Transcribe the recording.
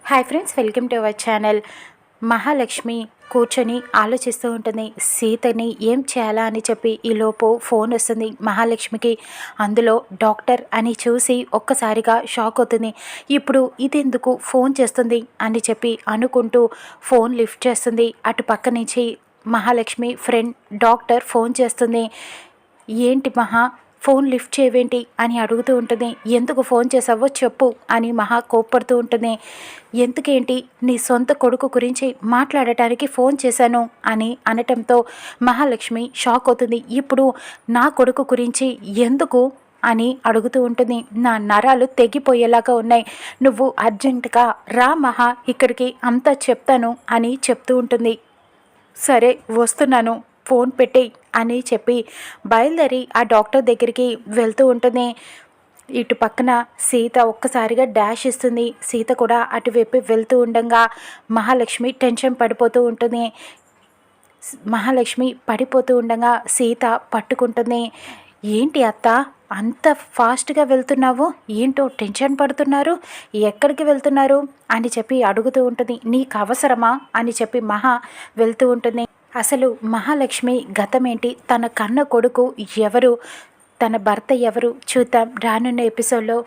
Hi friends, welcome to our channel. Mahalakshmi కూర్చొని ఆలోచిస్తూ ఉంటుంది. సీతని ఏం చేయాలా అని చెప్పి ఈలోపు ఫోన్ వస్తుంది మహాలక్ష్మికి. అందులో డాక్టర్ అని చూసి ఒక్కసారిగా షాక్ అవుతుంది. ఇప్పుడు ఇదెందుకు ఫోన్ చేస్తుంది అని చెప్పి అనుకుంటూ ఫోన్ లిఫ్ట్ చేస్తుంది. అటు పక్క నుంచి మహాలక్ష్మి ఫ్రెండ్ డాక్టర్ ఫోన్ చేస్తుంది. ఏంటి మహా, ఫోన్ లిఫ్ట్ చేయవేంటి అని అడుగుతూ ఉంటుంది. ఎందుకు ఫోన్ చేసావో చెప్పు అని మహా కోప్పడుతూ ఉంటుంది. ఎందుకేంటి, నీ సొంత కొడుకు గురించి మాట్లాడటానికి ఫోన్ చేశాను అని అనటంతో మహాలక్ష్మి షాక్ అవుతుంది. ఇప్పుడు నా కొడుకు గురించి ఎందుకు అని అడుగుతూ ఉంటుంది. నా నరాలు తెగిపోయేలాగా ఉన్నాయి, నువ్వు అర్జెంటుగా రా మహా ఇక్కడికి, అంతా చెప్తాను అని చెప్తూ ఉంటుంది. సరే వస్తున్నాను, ఫోన్ పెట్టేయి అని చెప్పి బయలుదేరి ఆ డాక్టర్ దగ్గరికి వెళ్తూ ఉంటుంది. ఇటు పక్కన సీత ఒక్కసారిగా డాష్ ఇస్తుంది. సీత కూడా అటువైపు వెళ్తూ ఉండగా మహాలక్ష్మి టెన్షన్ పడిపోతూ ఉంటుంది. మహాలక్ష్మి పడిపోతూ ఉండగా సీత పట్టుకుంటుంది. ఏంటి అత్త, అంత ఫాస్ట్గా వెళ్తున్నావు, ఏంటో టెన్షన్ పడుతున్నారు, ఎక్కడికి వెళ్తున్నారు అని చెప్పి అడుగుతూ ఉంటుంది. నీకు అవసరమా అని చెప్పి మహా వెళ్తూ ఉంటుంది. అసలు మహాలక్ష్మి గతమేంటి, తన కన్న కొడుకు ఎవరు, తన భర్త ఎవరు చూద్దాం రానున్న ఎపిసోడ్లో.